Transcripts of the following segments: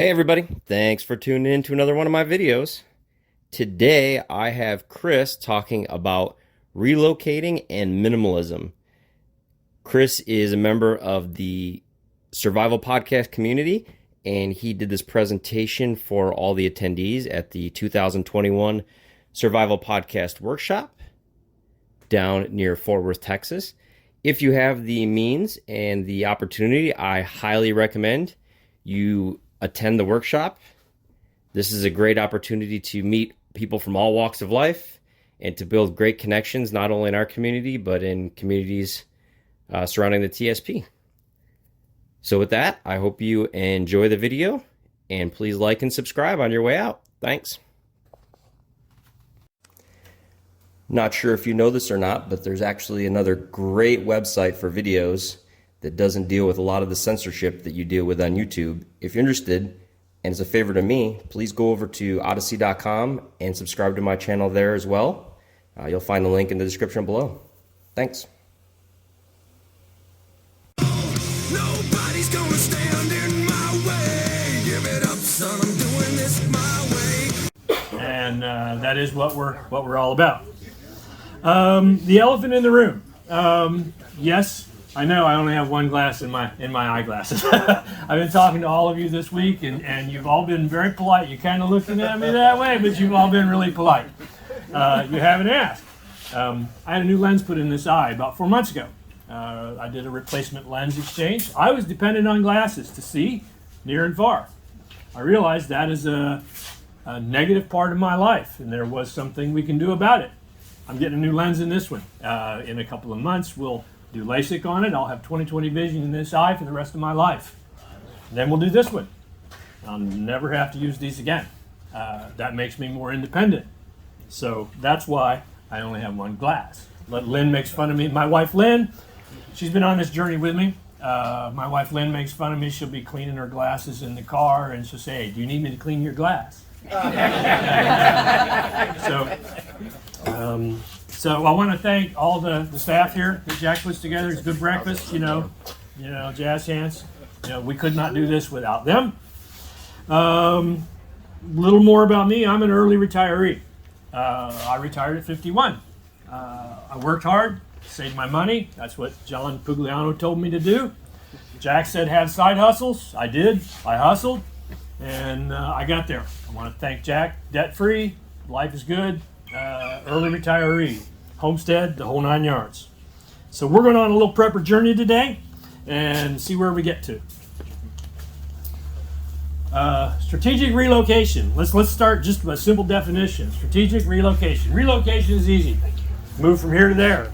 Hey everybody, thanks for tuning in to another one of my videos. Today I have Chris talking about relocating and minimalism. Chris is a member of the Survival Podcast community, and he did this presentation for all the attendees at the 2021 Survival Podcast Workshop down near Fort Worth, Texas. If you have the means and the opportunity, I highly recommend you attend the workshop. This is a great opportunity to meet people from all walks of life and to build great connections, not only in our community, but in communities surrounding the TSP. So with that, I hope you enjoy the video, and please like and subscribe on your way out. Thanks. Not sure if you know this or not, but there's actually another great website for videos that doesn't deal with a lot of the censorship that you deal with on YouTube. If you're interested, and it's a favor to me, please go over to odyssey.com and subscribe to my channel there as well. You'll find the link in the description below. Thanks. Nobody's gonna stand in my way. Give it up, son, I'm doing this my way. And that is what we're all about. The elephant in the room. Yes, I know I only have one glass in my eyeglasses. I've been talking to all of you this week, and you've all been very polite. You're kind of looking at me that way, but you've all been really polite. You haven't asked. I had a new lens put in this eye about 4 months ago. I did a replacement lens exchange. I was dependent on glasses to see near and far. I realized that is a negative part of my life, and there was something we can do about it. I'm getting a new lens in this one. In a couple of months, we'll do LASIK on it. I'll have 20/20 vision in this eye for the rest of my life. And then we'll do this one. I'll never have to use these again. That makes me more independent. So that's why I only have one glass. Lynn makes fun of me. My wife Lynn, she's been on this journey with me. My wife Lynn makes fun of me. She'll be cleaning her glasses in the car, and she'll say, "Hey, do you need me to clean your glass?" So I want to thank all the staff here that Jack puts together. It's good breakfast, you know, jazz hands. We could not do this without them. Little more about me. I'm an early retiree. I retired at 51. I worked hard, saved my money. That's what John Pugliano told me to do. Jack said have side hustles. I did. I hustled, and I got there. I want to thank Jack. Debt-free. Life is good. Early retiree, homestead, the whole 9 yards. So we're going on a little prepper journey today and see where we get to. Strategic relocation. Let's start just with a simple definition. Strategic relocation. Relocation is easy. Move from here to there.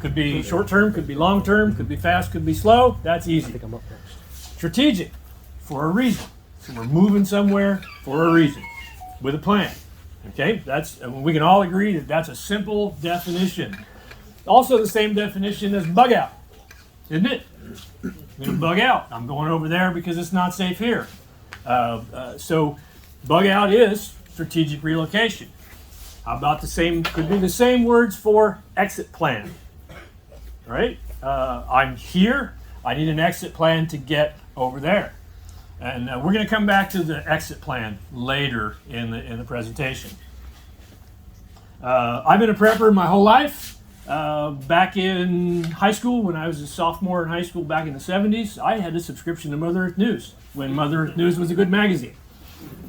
Could be short term, could be long term, could be fast, could be slow. That's easy. Strategic, for a reason. So we're moving somewhere for a reason, with a plan. Okay, we can all agree that that's a simple definition. Also the same definition as bug out, isn't it? I'm going to bug out. I'm going over there because it's not safe here. So bug out is strategic relocation. How about could be the same words for exit plan, right? I'm here. I need an exit plan to get over there. And we're going to come back to the exit plan later in the presentation. I've been a prepper my whole life. Back in high school, when I was a sophomore in high school back in the 70s, I had a subscription to Mother Earth News when Mother Earth News was a good magazine.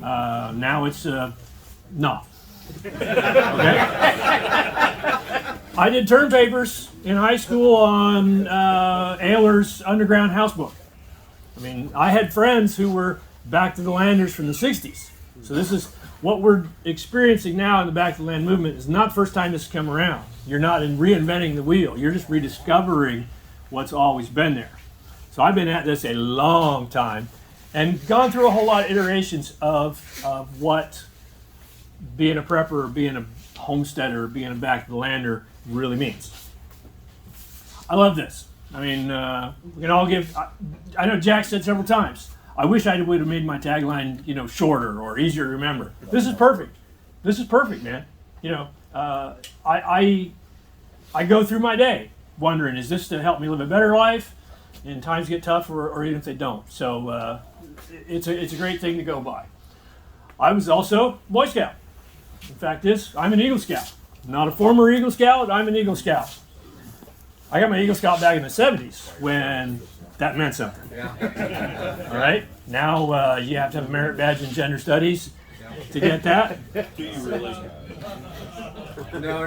Now it's not. Okay? I did term papers in high school on Ayler's Underground House Book. I mean, I had friends who were Back to the Landers from the 60s. So this is what we're experiencing now in the Back to the Land movement is not the first time this has come around. You're not reinventing the wheel. You're just rediscovering what's always been there. So I've been at this a long time and gone through a whole lot of iterations of what being a prepper or being a homesteader or being a Back to the Lander really means. I love this. I mean, we can all give. I know Jack said several times, I wish I would have made my tagline, shorter or easier to remember. This is perfect. This is perfect, man. I go through my day wondering, is this to help me live a better life? and times get tough, or even if they don't. So it's a great thing to go by. I was also Boy Scout. The fact is, I'm an Eagle Scout. Not a former Eagle Scout, I'm an Eagle Scout. I got my Eagle Scout back in the 70s when that meant something. All right? Now you have to have a merit badge in gender studies to get that. Do you really? No,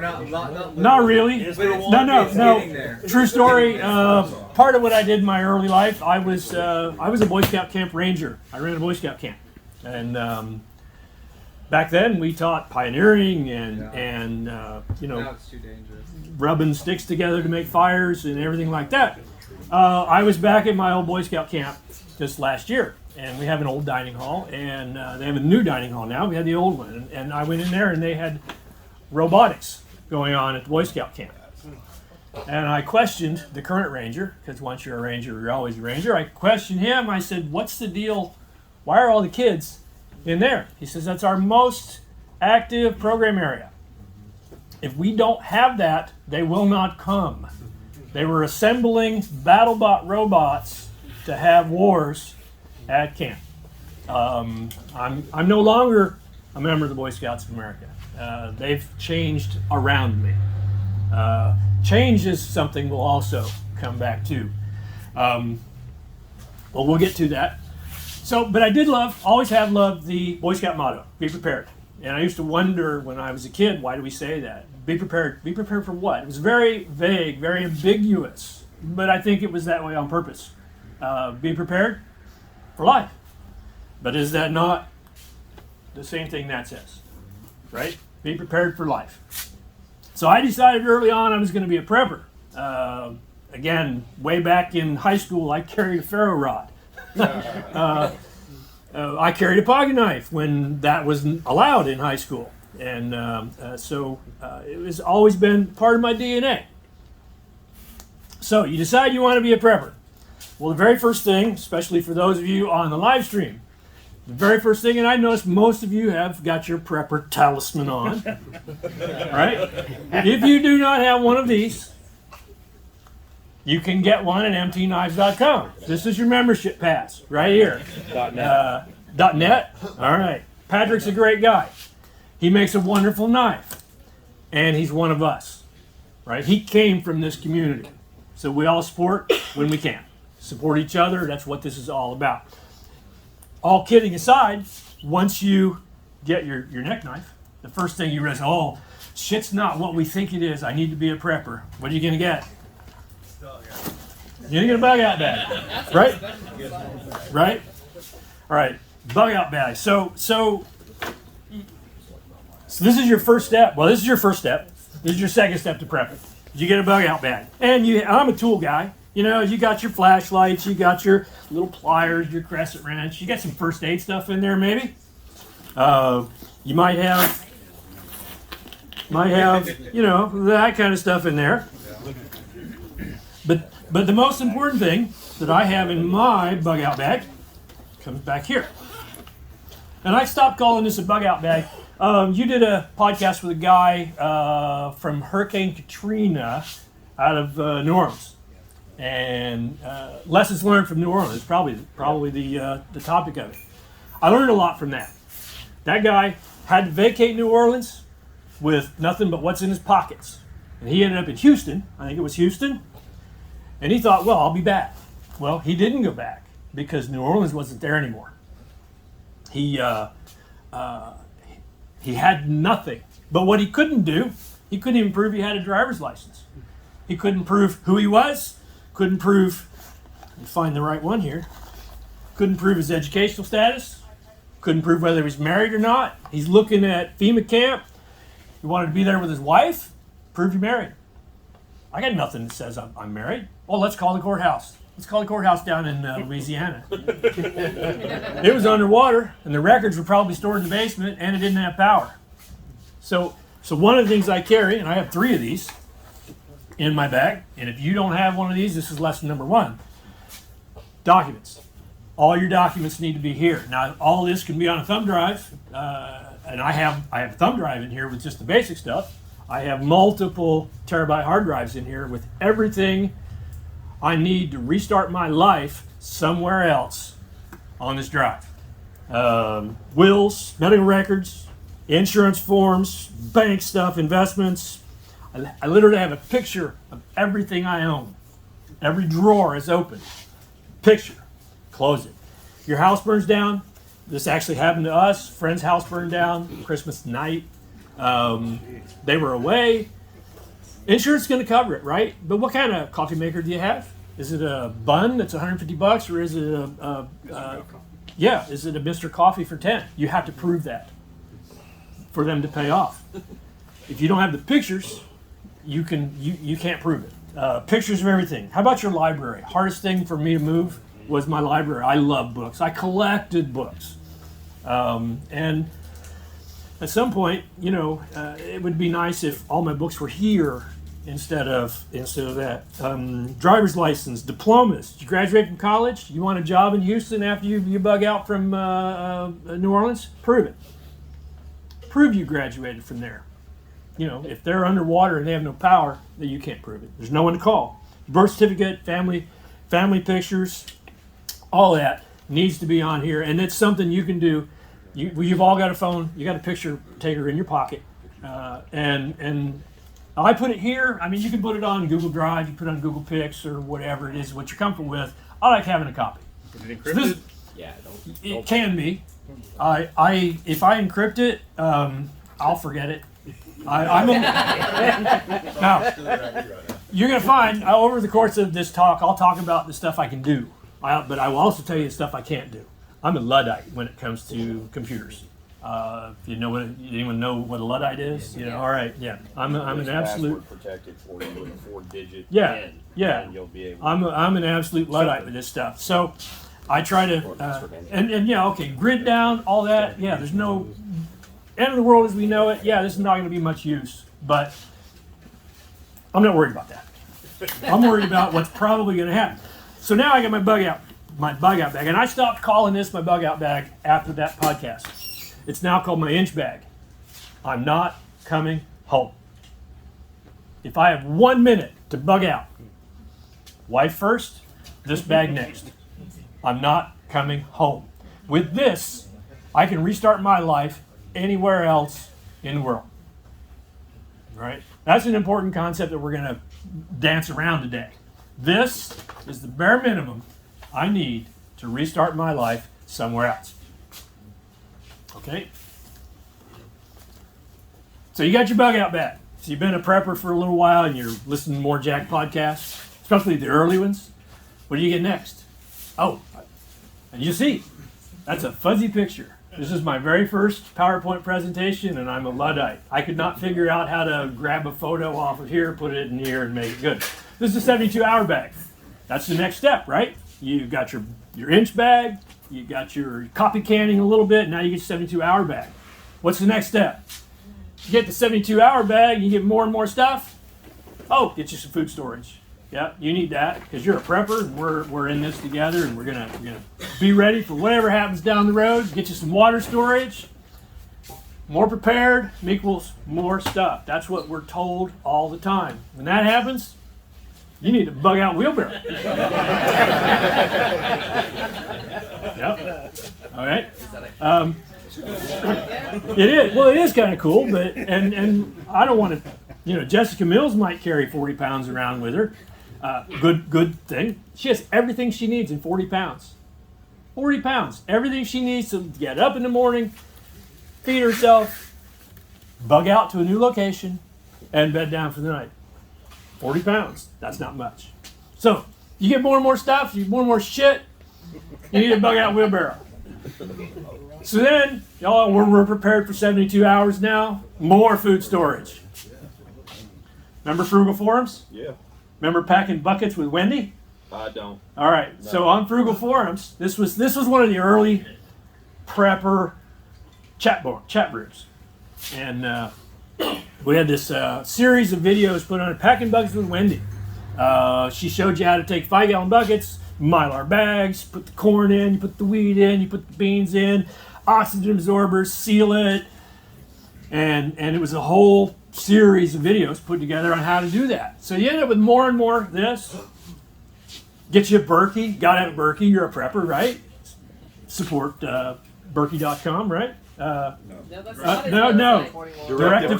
Not really. No. getting there. True story. Part of what I did in my early life, I was a Boy Scout camp ranger. I ran a Boy Scout camp, and back then we taught pioneering and Now it's too dangerous. rubbing sticks together to make fires and everything like that. I was back at my old Boy Scout camp just last year, and we have an old dining hall, and they have a new dining hall now. We had the old one, and I went in there, and they had robotics going on at the Boy Scout camp. And I questioned the current ranger, because once you're a ranger, you're always a ranger. I questioned him. I said, "What's the deal? Why are all the kids in there?" He says, "That's our most active program area. If we don't have that, they will not come." They were assembling BattleBot robots to have wars at camp. I'm no longer a member of the Boy Scouts of America. They've changed around me. Change is something we'll also come back to. Well, we'll get to that. So, but I did always have loved the Boy Scout motto, be prepared. And I used to wonder when I was a kid, why do we say that? Be prepared. Be prepared for what? It was very vague, very ambiguous, but I think it was that way on purpose. Be prepared for life. But is that not the same thing that says? Right? Be prepared for life. So I decided early on I was going to be a prepper. Again, way back in high school, I carried a ferro rod. I carried a pocket knife when that wasn't allowed in high school. And so it has always been part of my DNA. So you decide you want to be a prepper. Well, the very first thing, especially for those of you on the live stream, the very first thing, and I noticed most of you have got your prepper talisman on, right? If you do not have one of these, you can get one at mtknives.com. This is your membership pass right here. .net. All right. Patrick's a great guy. He makes a wonderful knife, and he's one of us, right? He came from this community, so we all support when we can. Support each other. That's what this is all about. All kidding aside, once you get your neck knife, the first thing you realize, oh, shit's not what we think it is. I need to be a prepper. What are you going to get? You're going to get a bug out bag, right? Right? All right, bug out bag. So this is your first step. Well, this is your first step. This is your second step to prepping. You get a bug out bag. And I'm a tool guy. You know, you got your flashlights, you got your little pliers, your crescent wrench, you got some first aid stuff in there maybe. You might have, you know, that kind of stuff in there. But the most important thing that I have in my bug out bag comes back here. And I stopped calling this a bug out bag. You did a podcast with a guy from Hurricane Katrina out of New Orleans. And lessons learned from New Orleans is probably the topic of it. I learned a lot from that. That guy had to vacate New Orleans with nothing but what's in his pockets. And he ended up in Houston, I think it was Houston, and he thought, well, I'll be back. Well, he didn't go back because New Orleans wasn't there anymore. He had nothing. But what he couldn't do, he couldn't even prove he had a driver's license. He couldn't prove who he was. Couldn't prove, let me find the right one here, couldn't prove his educational status, couldn't prove whether he was married or not. He's looking at FEMA camp. He wanted to be there with his wife. Prove you're married. I got nothing that says I'm married. Well, let's call the courthouse. Let's call the courthouse down in Louisiana. It was underwater, and the records were probably stored in the basement, and it didn't have power. So one of the things I carry, and I have 3 of these, in my bag, and if you don't have one of these, this is lesson number 1. Documents. All your documents need to be here. Now, all this can be on a thumb drive, and I have a thumb drive in here with just the basic stuff. I have multiple terabyte hard drives in here with everything I need to restart my life somewhere else on this drive. Wills, medical records, insurance forms, bank stuff, investments. I literally have a picture of everything I own. Every drawer is open. Picture. Close it. Your house burns down. This actually happened to us. Friend's house burned down Christmas night. They were away. Insurance is going to cover it, right? But what kind of coffee maker do you have? Is it a bun that's $150, or is it is it a Mr. Coffee for 10? You have to prove that for them to pay off. If you don't have the pictures, you can't prove it. Pictures of everything. How about your library? Hardest thing for me to move was my library. I love books. I collected books, and at some point, it would be nice if all my books were here instead of that. Driver's license, diplomas. Did you graduate from college? You want a job in Houston after you bug out from New Orleans? Prove it. Prove you graduated from there. If they're underwater and they have no power, then you can't prove it. There's no one to call. Birth certificate, family pictures, all that needs to be on here, and it's something you can do. You've all got a phone. You got a picture taker in your pocket, and I put it here. I mean, you can put it on Google Drive. You put it on Google Pics or whatever it is, what you're comfortable with. I like having a copy. Is it encrypted? It can be. If I encrypt it, I'll forget it. Now, you're going to find over the course of this talk, I'll talk about the stuff I can do, but I will also tell you the stuff I can't do. I'm a Luddite when it comes to computers. If anyone know what a Luddite is? All right, yeah. I'm an absolute protected for you with a 4-digit PIN. And you'll be able I'm an absolute Luddite with this stuff. So I try to grid down all that. Yeah, there's no end of the world as we know it. Yeah, this is not going to be much use, but I'm not worried about that. I'm worried about what's probably going to happen. So now I got my bug out bag, and I stopped calling this my bug out bag after that podcast. It's now called my inch bag. I'm not coming home. If I have 1 minute to bug out, wife first, this bag next. I'm not coming home. With this, I can restart my life anywhere else in the world. Right? That's an important concept that we're going to dance around today. This is the bare minimum I need to restart my life somewhere else. Okay? So you got your bug out bag. So you've been a prepper for a little while and you're listening to more Jack podcasts, especially the early ones. What do you get next? Oh, and you see, that's a fuzzy picture. This is my very first PowerPoint presentation, and I'm a Luddite. I could not figure out how to grab a photo off of here, put it in here, and make it good. This is a 72-hour bag. That's the next step, right? You got your inch bag, you got your copy canning a little bit, now you get your 72-hour bag. What's the next step? You get the 72-hour bag, you get more and more stuff. Oh, get you some food storage. Yeah, you need that because you're a prepper, and we're in this together, and we're gonna be ready for whatever happens down the road. Get you some water storage. More prepared equals more stuff. That's what we're told all the time. When that happens, you need a bug out wheelbarrow. Yep. All right. It is. Well, it is kind of cool, but and I don't want to. Jessica Mills might carry 40 pounds around with her. Good thing. She has everything she needs in 40 pounds. 40 pounds. Everything she needs to get up in the morning, feed herself, bug out to a new location, and bed down for the night. 40 pounds. That's not much. So, you get more and more stuff, you get more and more shit, you need a bug out wheelbarrow. So then, y'all, we're prepared for 72 hours now. More food storage. Remember Frugal Forums? Yeah. Remember packing buckets with Wendy? I don't. All right. No. So on Frugal Forums, this was one of the early prepper chat rooms, and we had this series of videos put on packing buckets with Wendy. She showed you how to take 5-gallon buckets, Mylar bags, put the corn in, you put the wheat in, you put the beans in, oxygen absorbers, seal it, and it was a whole series of videos put together on how to do that. So you end up with more and more of this. Get you a Berkey. Got to have a Berkey. You're a prepper, right? Support Berkey.com, right? No. Directive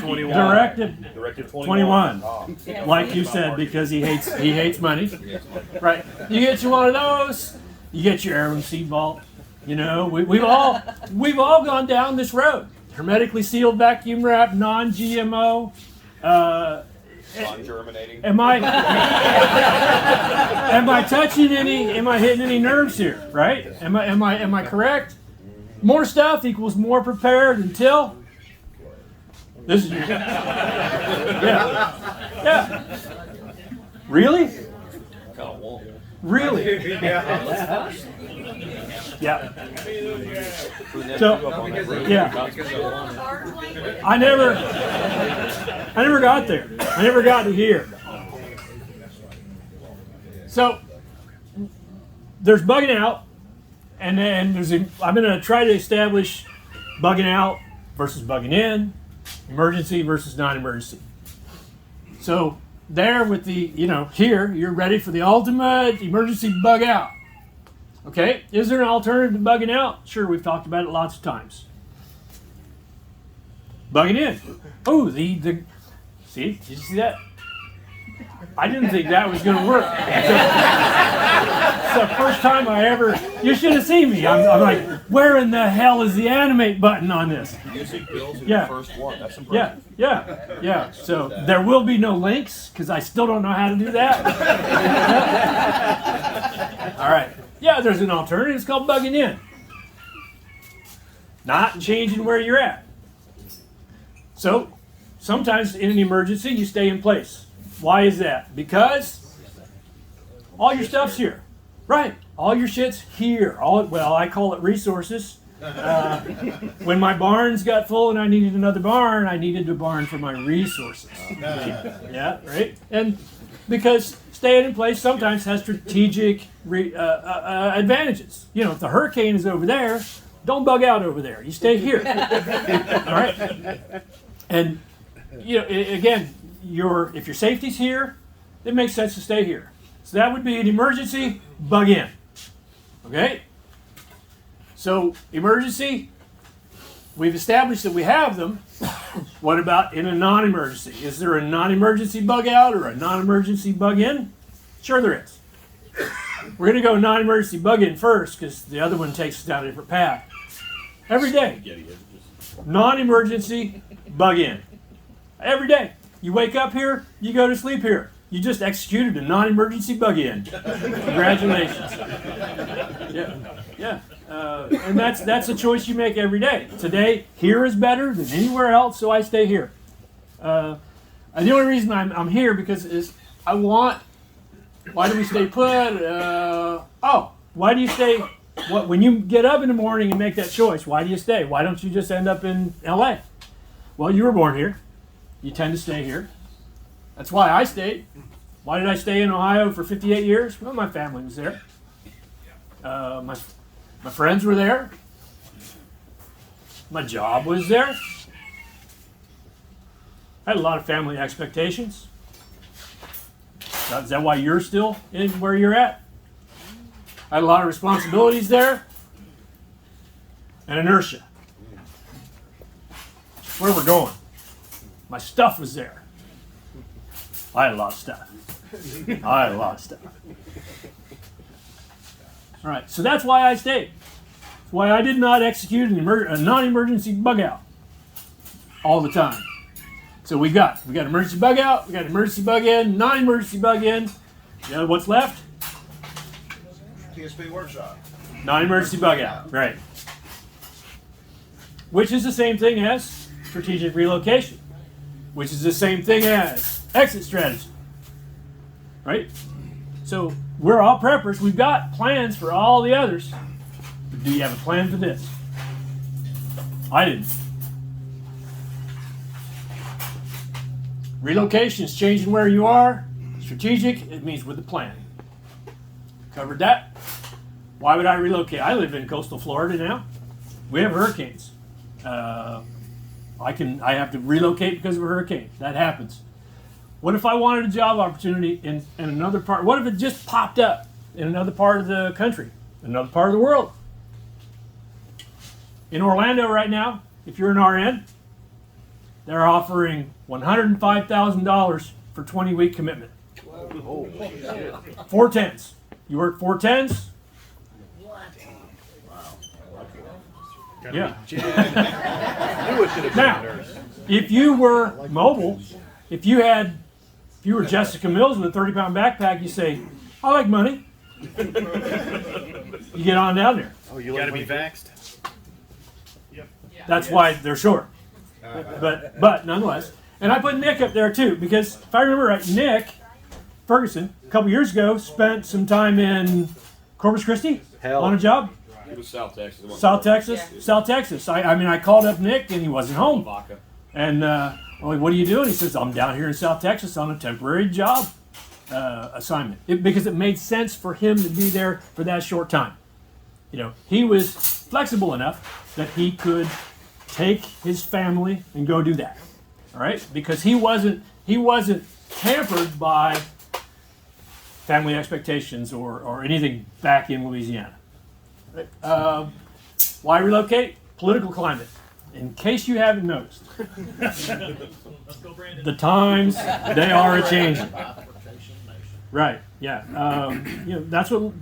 21. Like you said, because he hates money. Right. You get you one of those. You get your heirloom seed vault. You know, we've all gone down this road. Hermetically sealed, vacuum wrapped, non-GMO. Non-germinating. Am I touching any? Am I hitting any nerves here? Right? Am I correct? More stuff equals more prepared until this is your yeah. Really? Really? Yeah. So yeah. I never got there. I never got to here. So there's bugging out, and then I'm going to try to establish bugging out versus bugging in, emergency versus non-emergency. So there with the, here, you're ready for the ultimate emergency bug out. Okay, is there an alternative to bugging out? Sure, we've talked about it lots of times. Bugging in. Oh, see, did you see that? I didn't think that was going to work. It's the first time I ever, you should have seen me. I'm like, where in the hell is the animate button on this? Music bills in Yeah. the first one. That's impressive. Yeah. So there will be no links because I still don't know how to do that. All right. Yeah, there's an alternative. It's called bugging in. Not changing where you're at. So sometimes in an emergency, you stay in place. Why is that? Because all your stuff's here. Right. All your shit's here. I call it resources. When my barns got full and I needed another barn, I needed a barn for my resources. Yeah, right? And because staying in place sometimes has strategic advantages. If the hurricane is over there, don't bug out over there. You stay here. All right? And, again, if your safety's here, it makes sense to stay here. So that would be an emergency, bug in. Okay? So emergency, we've established that we have them. What about in a non-emergency? Is there a non-emergency bug out or a non-emergency bug in? Sure there is. We're going to go non-emergency bug in first because the other one takes us down a different path. Every day, non-emergency bug in. Every day. You wake up here, you go to sleep here. You just executed a non-emergency bug in. Congratulations. Yeah. And that's a choice you make every day. Today, here is better than anywhere else, so I stay here. And the only reason I'm here because why do we stay put? Why do you stay? When you get up in the morning and make that choice, why do you stay? Why don't you just end up in LA? Well, you were born here. You tend to stay here. That's why I stayed. Why did I stay in Ohio for 58 years? Well, my family was there. My friends were there. My job was there. I had a lot of family expectations. Is that why you're still in where you're at? I had a lot of responsibilities there. And inertia. Where we're going. My stuff was there. I had a lot of stuff. All right, so that's why I stayed. That's why I did not execute a non-emergency bug out all the time. So we got emergency bug out, we got emergency bug in, non-emergency bug in. You know what's left? TSP Workshop. Non-emergency bug out, right. Which is the same thing as strategic relocation, which is the same thing as exit strategy, right? So we're all preppers. We've got plans for all the others. But do you have a plan for this? I didn't. Relocation is changing where you are. Strategic, it means with a plan. Covered that. Why would I relocate? I live in coastal Florida now. We have hurricanes. I have to relocate because of a hurricane. That happens. What if I wanted a job opportunity in another part? What if it just popped up in another part of the country, another part of the world. In Orlando right now, if you're an RN, they're offering $105,000 for 20-week commitment. 410s. You work 410s? Yeah. Now, if you were mobile, if you were Jessica Mills with a 30-pound backpack, you say, I like money. You get on down there. Oh, you got to be vaxxed. That's why they're short. But nonetheless. And I put Nick up there too, because if I remember right, Nick Ferguson, a couple years ago, spent some time in Corpus Christi on a job. It was South Texas. South Texas. I called up Nick and he wasn't home. And I'm like, what are you doing? He says, I'm down here in South Texas on a temporary job assignment. Because it made sense for him to be there for that short time. You know, he was flexible enough that he could take his family and go do that. All right? Because he wasn't hampered by family expectations or anything back in Louisiana. Why relocate? Political climate. In case you haven't noticed, the times, they are a-changing. Right, yeah.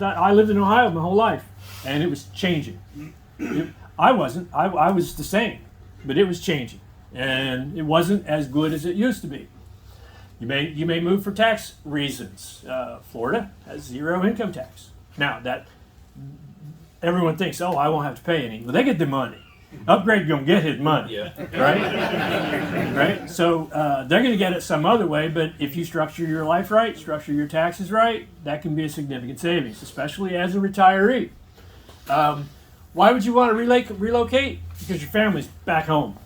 I lived in Ohio my whole life, and it was changing. I wasn't. I was the same, but it was changing, and it wasn't as good as it used to be. You may move for tax reasons. Florida has 0 income tax. Now that everyone thinks, oh, I won't have to pay any. Well, they get the money. Upgrade gonna get his money, right? Right. So they're gonna get it some other way. But if you structure your life right, structure your taxes right, that can be a significant savings, especially as a retiree. Why would you want to relocate? Because your family's back home.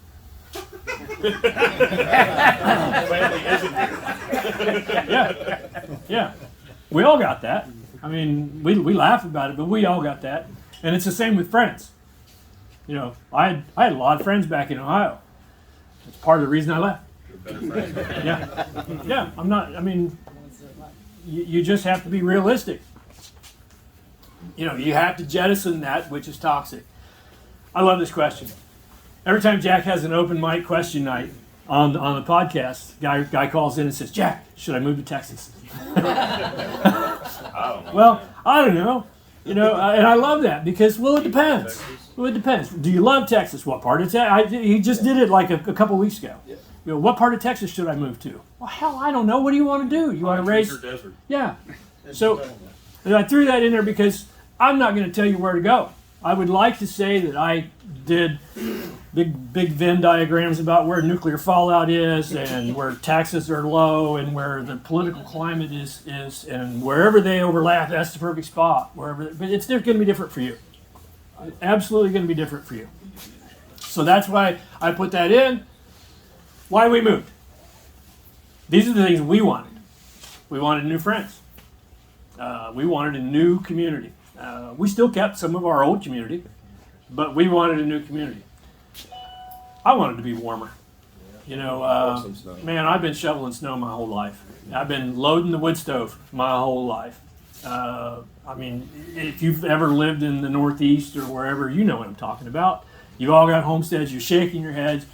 Yeah. We all got that. I mean, we laugh about it, but we all got that. And it's the same with friends. You know, I had a lot of friends back in Ohio. It's part of the reason I left. Yeah. I'm not. I mean, you just have to be realistic. You know, you have to jettison that which is toxic. I love this question. Every time Jack has an open mic question night on the podcast, guy calls in and says, Jack, should I move to Texas? Well, I don't know. You know, and I love that because, well, it depends. Well, it depends. Do you love Texas? What part of Texas? He just did it like a couple weeks ago. You know, what part of Texas should I move to? Well, hell, I don't know. What do you want to do? You want to raise? Desert. Yeah. So and I threw that in there because I'm not going to tell you where to go. I would like to say that I did big Venn diagrams about where nuclear fallout is and where taxes are low and where the political climate is and wherever they overlap, that's the perfect spot. But it's going to be different for you. Absolutely going to be different for you. So that's why I put that in. Why we moved. These are the things we wanted. We wanted new friends. We wanted a new community. We still kept some of our old community, but we wanted a new community. I wanted to be warmer. You know, man, I've been shoveling snow my whole life. I've been loading the wood stove my whole life. I mean, if you've ever lived in the Northeast or wherever, you know what I'm talking about. You've all got homesteads, you're shaking your heads.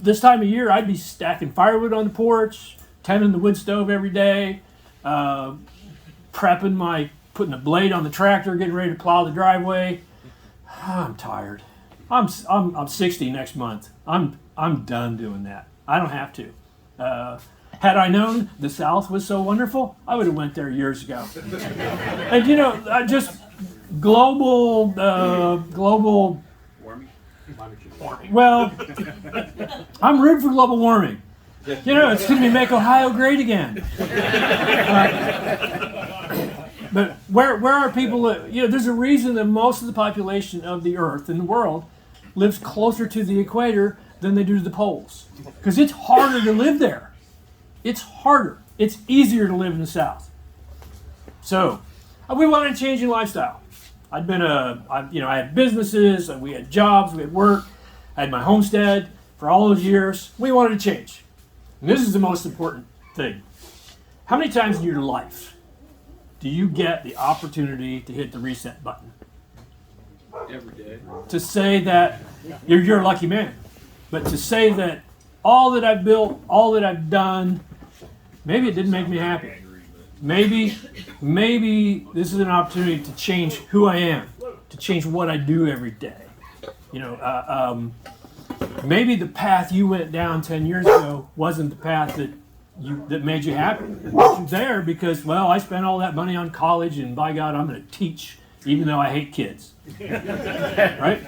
This time of year, I'd be stacking firewood on the porch, tending the wood stove every day, putting a blade on the tractor, getting ready to plow the driveway. I'm tired. I'm 60 next month. I'm done doing that. I don't have to. Had I known the South was so wonderful, I would have went there years ago. And you know, just global. Well, I'm rooting for global warming. You know, it's going to make Ohio great again. But where are people? You know, there's a reason that most of the population of the Earth and the world lives closer to the equator than they do to the poles, because it's harder to live there. It's harder. It's easier to live in the South. So, we wanted a change in lifestyle. I had businesses, and we had jobs, we had work, I had my homestead for all those years. We wanted to change. And this is the most important thing. How many times in your life do you get the opportunity to hit the reset button? Every day. To say that you're a lucky man, but to say that all that I've built, all that I've done, maybe it didn't make me happy. Maybe this is an opportunity to change who I am, to change what I do every day. You know, maybe the path you went down 10 years ago wasn't the path that made you happy. You're there because, well, I spent all that money on college, and by God, I'm going to teach, even though I hate kids. Right?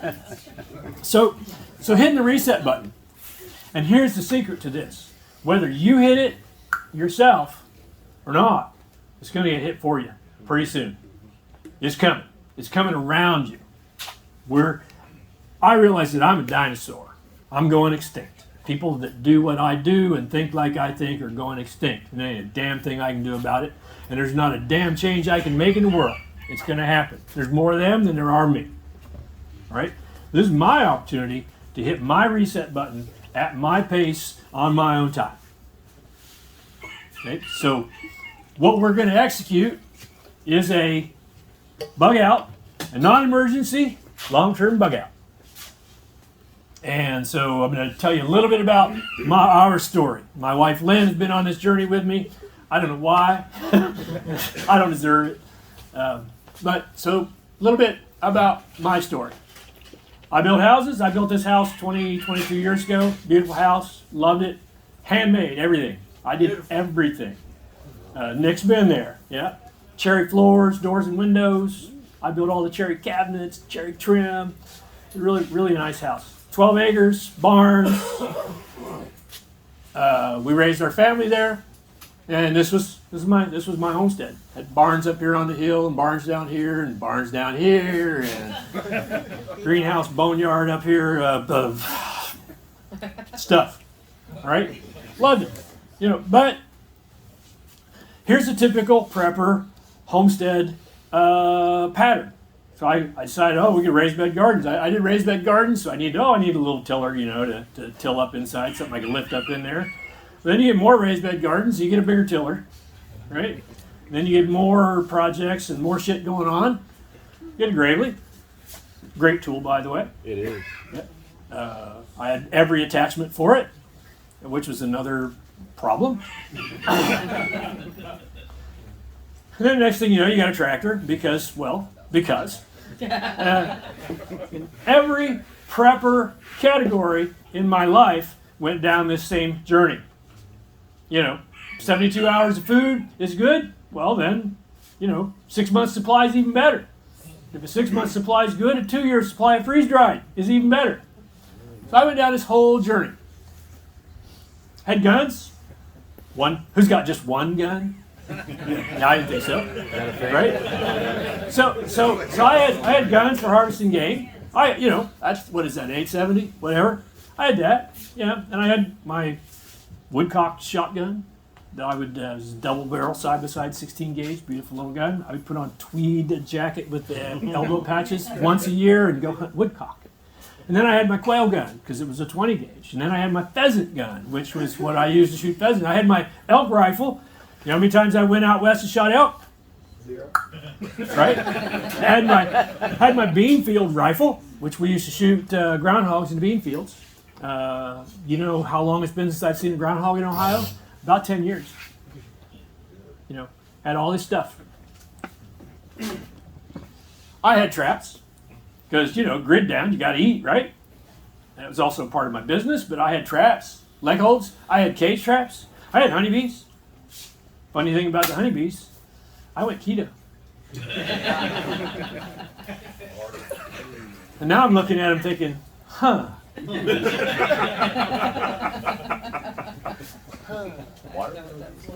So hitting the reset button. And here's the secret to this. Whether you hit it yourself or not, it's going to get hit for you pretty soon. It's coming. It's coming around you. I realize that I'm a dinosaur. I'm going extinct. People that do what I do and think like I think are going extinct. And there ain't a damn thing I can do about it. And there's not a damn change I can make in the world. It's going to happen. There's more of them than there are me. All right? This is my opportunity to hit my reset button at my pace on my own time. Okay? So what we're going to execute is a bug out, a non-emergency, long-term bug out. And so I'm going to tell you a little bit about our story. My wife Lynn has been on this journey with me. I don't know why. I don't deserve it. But so a little bit about my story. I built houses. I built this house 22 years ago. Beautiful house. Loved it. Handmade, everything. I did everything. Nick's been there. Yeah. Cherry floors, doors and windows. I built all the cherry cabinets, cherry trim. Really, really nice house. 12 acres, barns. We raised our family there. And this was my homestead. Had barns up here on the hill, and barns down here, and barns down here, and greenhouse, boneyard up here, stuff. All right, loved it. You know, but here's a typical prepper homestead pattern. So I decided, we could raise bed gardens. I did raised bed gardens, so I need a little tiller, to till up inside, something I can lift up in there. Then you get more raised bed gardens, you get a bigger tiller, right? Then you get more projects and more shit going on. You get a Gravely. Great tool, by the way. It is. Yeah. I had every attachment for it, which was another problem. And then the next thing you know, you got a tractor because. Every prepper category in my life went down this same journey. 72 hours of food is good. Well, then, 6 months supply is even better. If a 6 month supply is good, a 2 year supply of freeze dried is even better. So I went down this whole journey. Had guns. One. Who's got just one gun? No, I didn't think so. Right? So I had guns for harvesting game. That's what is that? 870, whatever. I had that. Yeah, and I had my woodcock shotgun that I would, it was a double barrel, side by side, 16 gauge, beautiful little gun. I would put on a tweed jacket with the elbow patches once a year and go hunt woodcock. And then I had my quail gun because it was a 20 gauge. And then I had my pheasant gun, which was what I used to shoot pheasant. I had my elk rifle. You know how many times I went out west and shot elk? 0. Right? I had my beanfield rifle, which we used to shoot groundhogs in the bean fields. You know how long it's been since I've seen a groundhog in Ohio? About 10 years. Had all this stuff. I had traps because, grid down, you got to eat, right? That was also part of my business, but I had traps, leg holds. I had cage traps. I had honeybees. Funny thing about the honeybees, I went keto. And now I'm looking at them thinking,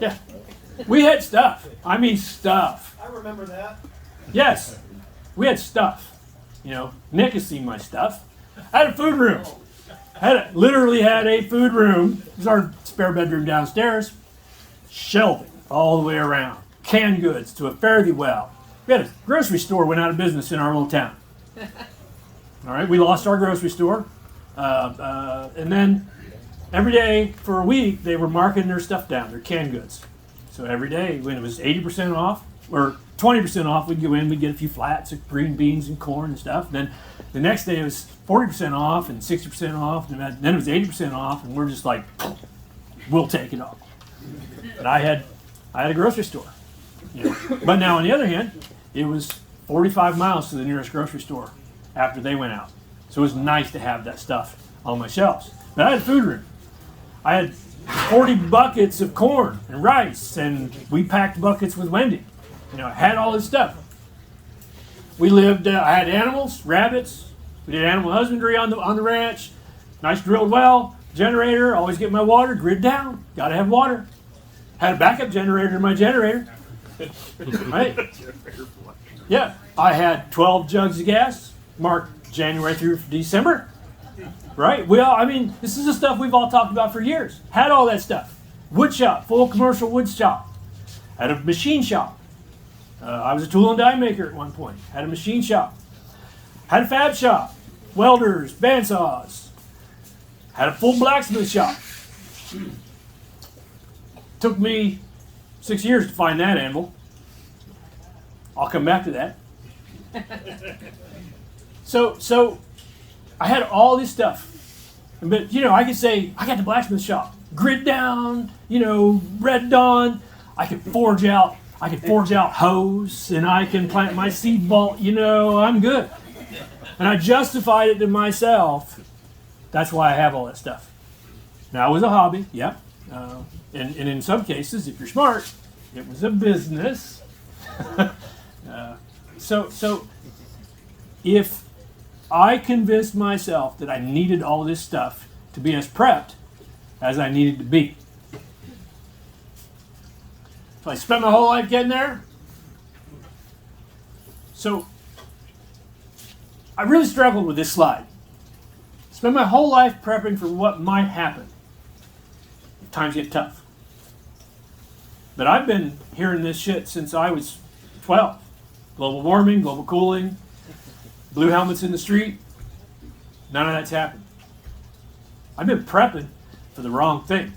Yeah. We had stuff. I mean stuff. I remember that. Yes. We had stuff. Nick has seen my stuff. I had a food room. Literally had a food room. It was our spare bedroom downstairs. Shelving all the way around. Canned goods to a fare thee well. We had a grocery store went out of business in our little town. All right, we lost our grocery store. And then every day for a week, they were marking their stuff down, their canned goods. So every day, when it was 80% off, or 20% off. We'd go in, we'd get a few flats of green beans and corn and stuff. Then the next day it was 40% off and 60% off, and then it was 80% off, and we're just like, we'll take it all. And I had a grocery store. You know. But now on the other hand, it was 45 miles to the nearest grocery store after they went out. So it was nice to have that stuff on my shelves. But I had a food room. I had 40 buckets of corn and rice, and we packed buckets with Wendy. You know, I had all this stuff. We lived, I had animals, rabbits. We did animal husbandry on the ranch. Nice drilled well, generator, always get my water, grid down, gotta have water. Had a backup generator in my generator. Right? Yeah, I had 12 jugs of gas, marked January through December. Right? I mean, this is the stuff we've all talked about for years. Had all that stuff. Wood shop, full commercial wood shop. Had a machine shop. I was a tool and die maker at one point. Had a machine shop. Had a fab shop. Welders, bandsaws. Had a full blacksmith shop. Took me 6 years to find that anvil. I'll come back to that. So I had all this stuff. But, you know, I could say, I got the blacksmith shop. Grid down, you know, red dawn. I could forge out hose, and I can plant my seed vault, you know, I'm good. And I justified it to myself. That's why I have all that stuff. Now, it was a hobby, yep. And in some cases, if you're smart, it was a business. So if I convinced myself that I needed all this stuff to be as prepped as I needed to be, so I spent my whole life getting there. So I really struggled with this slide. Spent my whole life prepping for what might happen if times get tough. But I've been hearing this shit since I was 12. Global warming, global cooling, blue helmets in the street. None of that's happened. I've been prepping for the wrong thing.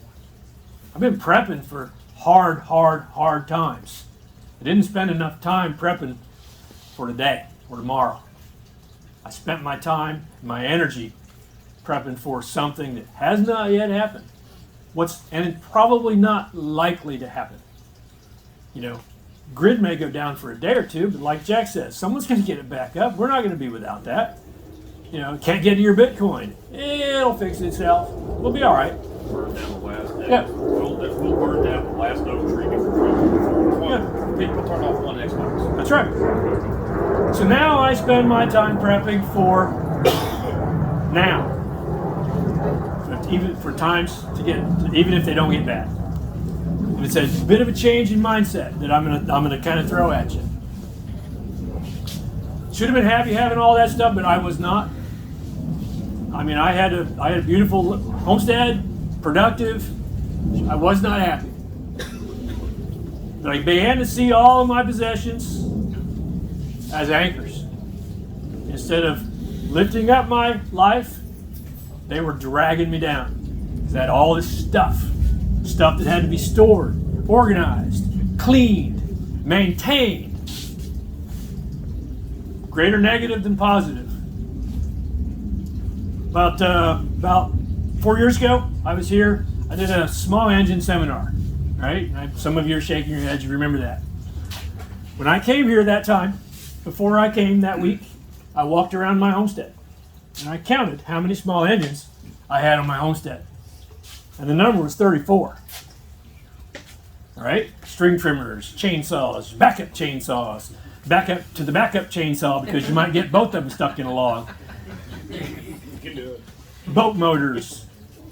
I've been prepping for hard times. I didn't spend enough time prepping for today or tomorrow. I spent my time, my energy, prepping for something that has not yet happened. And it's probably not likely to happen. You know, grid may go down for a day or two, but like Jack says, someone's going to get it back up. We're not going to be without that. You know, can't get to your Bitcoin. It'll fix itself. We'll be all right. Burn down the last day. Yeah. We'll burn down the last oak tree before people turn off one Xbox. That's right. So now I spend my time prepping for now. Even for times to get, even if they don't get bad. And it's a bit of a change in mindset that I'm gonna kind of throw at you. Should have been happy having all that stuff, but I was not. I mean, I had a beautiful homestead, productive. I was not happy. But I began to see all of my possessions as anchors. Instead of lifting up my life, they were dragging me down. Because I had all this stuff that had to be stored, organized, cleaned, maintained. Greater negative than positive. About 4 years ago, I was here. I did a small engine seminar, right? Some of you are shaking your heads. You remember that. When I came here that time, before I came that week, I walked around my homestead and I counted how many small engines I had on my homestead, and the number was 34. All right, string trimmers, chainsaws, backup chainsaws. Back up to the backup chainsaw because you might get both of them stuck in a log. You can do it. Boat motors,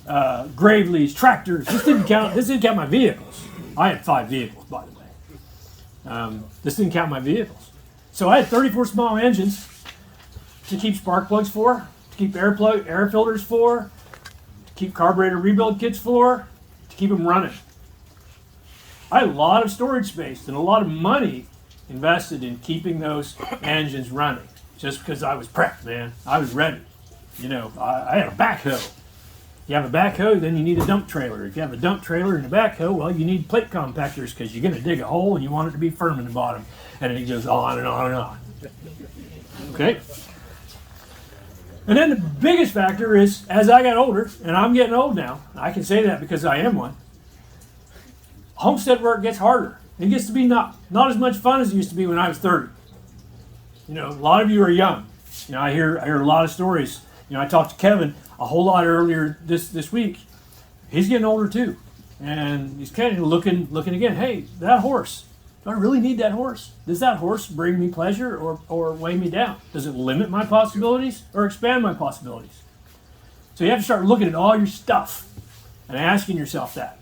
Graveleys, tractors. This didn't count my vehicles. I had 5 vehicles, by the way. This didn't count my vehicles. So I had 34 small engines to keep spark plugs for, to keep air filters for, to keep carburetor rebuild kits for, to keep them running. I had a lot of storage space and a lot of money invested in keeping those engines running, just because I was prepped, man. I was ready. You know, I had a backhoe. You have a backhoe, then you need a dump trailer. If you have a dump trailer and a backhoe, well, you need plate compactors because you're going to dig a hole and you want it to be firm in the bottom. And it goes on and on and on. Okay? And then the biggest factor is, as I got older, and I'm getting old now, I can say that because I am one, homestead work gets harder. It gets to be not as much fun as it used to be when I was 30. You know, a lot of you are young. You know, I hear a lot of stories. You know, I talked to Kevin a whole lot earlier this week. He's getting older too, and he's kind of looking again. Hey, that horse. Do I really need that horse? Does that horse bring me pleasure or weigh me down? Does it limit my possibilities or expand my possibilities? So you have to start looking at all your stuff and asking yourself that.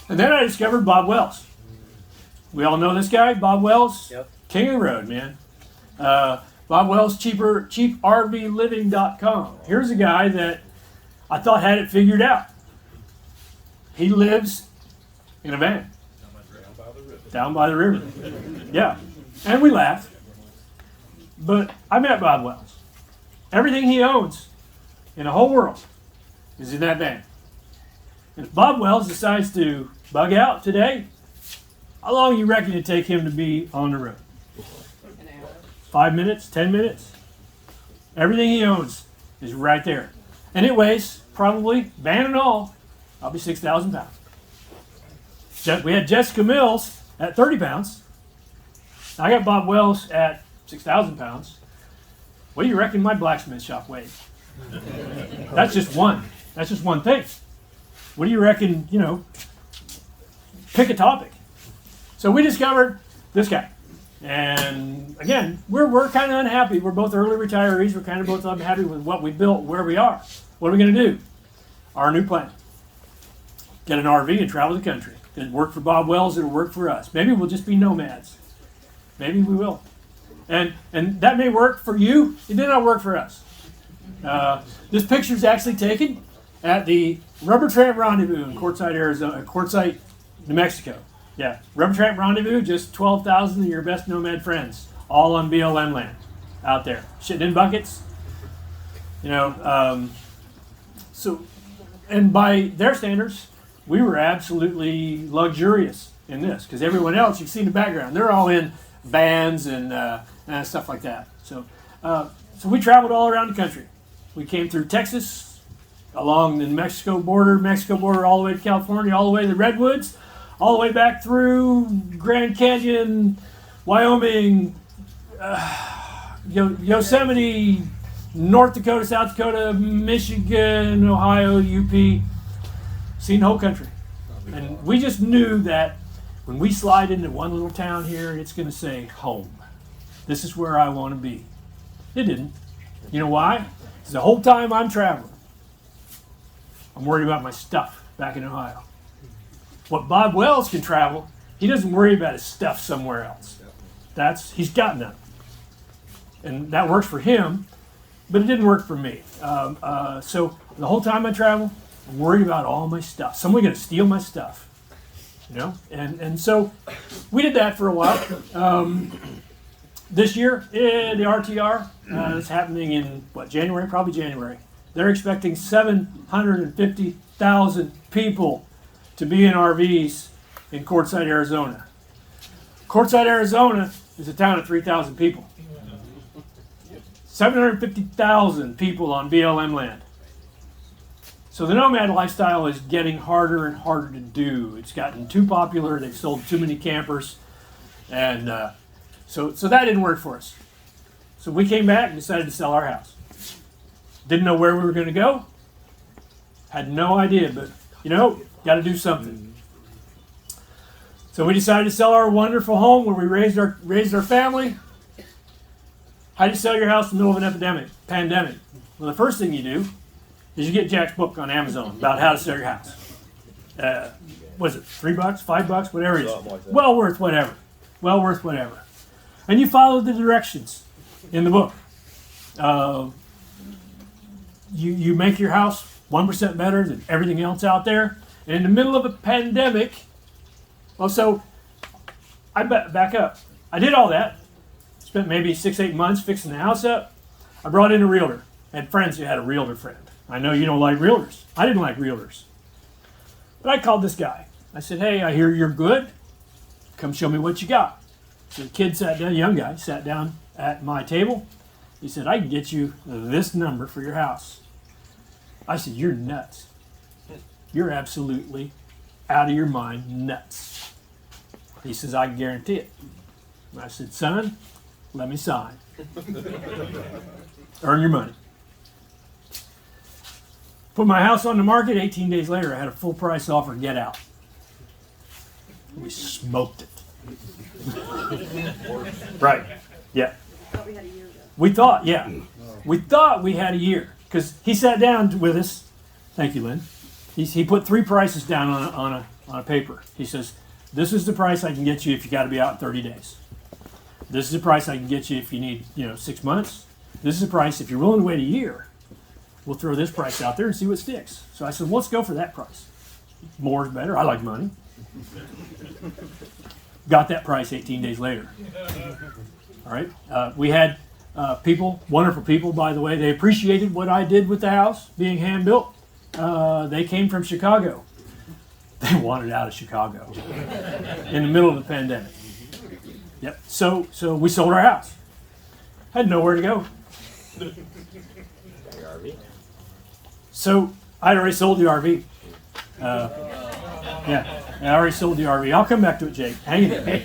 And then I discovered Bob Wells. We all know this guy, Bob Wells. Yep. King of the road, man. Bob Wells, cheaprvliving.com. Here's a guy that I thought had it figured out. He lives in a van. Down by the river. Yeah. And we laugh. But I met Bob Wells. Everything he owns in the whole world is in that van. And if Bob Wells decides to bug out today, how long do you reckon it'd take him to be on the road? 5 minutes, 10 minutes. Everything he owns is right there. And it weighs probably, van and all, probably 6,000 pounds. We had Jessica Mills at 30 pounds. I got Bob Wells at 6,000 pounds. What do you reckon my blacksmith shop weighs? That's just one. That's just one thing. What do you reckon, you know, pick a topic. So we discovered this guy. And again, we're kind of unhappy. We're both early retirees. We're kind of both unhappy with what we built, where we are. What are we going to do? Our new plan. Get an RV and travel the country. It'll work for Bob Wells. It'll work for us. Maybe we'll just be nomads. Maybe we will. And that may work for you. It did not work for us. This picture is actually taken at the Rubber Tramp Rendezvous in Quartzsite, Arizona, Quartzsite, New Mexico. Yeah, Rubber Tramp Rendezvous, just 12,000 of your best nomad friends, all on BLM land out there, shitting in buckets. You know, so, and by their standards, we were absolutely luxurious in this because everyone else, you've seen the background, they're all in vans and stuff like that. So we traveled all around the country. We came through Texas, along the Mexico border, all the way to California, all the way to the Redwoods, all the way back through Grand Canyon, Wyoming, Yosemite, North Dakota, South Dakota, Michigan, Ohio, UP, seen the whole country. And we just knew that when we slide into one little town here, it's going to say home. This is where I want to be. It didn't. You know why? Because the whole time I'm traveling, I'm worried about my stuff back in Ohio. What Bob Wells can travel, he doesn't worry about his stuff somewhere else. He's got none. And that works for him, but it didn't work for me. So the whole time I travel, I'm worried about all my stuff. Someone's going to steal my stuff. You know? And so we did that for a while. This year, the RTR is happening in, January? Probably January. They're expecting 750,000 people to be in RVs in Quartzsite, Arizona. Quartzsite, Arizona is a town of 3,000 people. 750,000 people on BLM land. So the nomad lifestyle is getting harder and harder to do. It's gotten too popular. They've sold too many campers. And so that didn't work for us. So we came back and decided to sell our house. Didn't know where we were going to go. Had no idea, but got to do something. So we decided to sell our wonderful home where we raised our family. How do you sell your house in the middle of an pandemic? Well, the first thing you do is you get Jack's book on Amazon about how to sell your house. What is it, $3, $5, whatever it is. Like well worth whatever. And you follow the directions in the book. You make your house 1% better than everything else out there. And in the middle of a pandemic, so I back up. I did all that. Spent maybe 6-8 months fixing the house up. I brought in a realtor. I had friends who had a realtor friend. I know you don't like realtors. I didn't like realtors. But I called this guy. I said, hey, I hear you're good. Come show me what you got. So the kid sat down, young guy, sat down at my table. He said, I can get you this number for your house. I said, you're nuts. You're absolutely out of your mind nuts. He says, I can guarantee it. And I said, son, let me sign. Earn your money. Put my house on the market. 18 days later, I had a full price offer. Get out. We smoked it. Right. Yeah. We thought, yeah. We thought we had a year. Because he sat down with us. Thank you, Lynn. He put 3 prices down on a paper. He says, this is the price I can get you if you got to be out in 30 days. This is the price I can get you if you need, 6 months. This is the price if you're willing to wait a year. We'll throw this price out there and see what sticks. So I said, let's go for that price. More is better. I like money. Got that price 18 days later. All right. We had people, wonderful people, by the way. They appreciated what I did with the house being hand built. They came from Chicago. They wanted out of Chicago in the middle of the pandemic. Yep. So we sold our house. Had nowhere to go. So I'd already sold the RV. Yeah, I already sold the RV. I'll come back to it, Jake. Hang in there.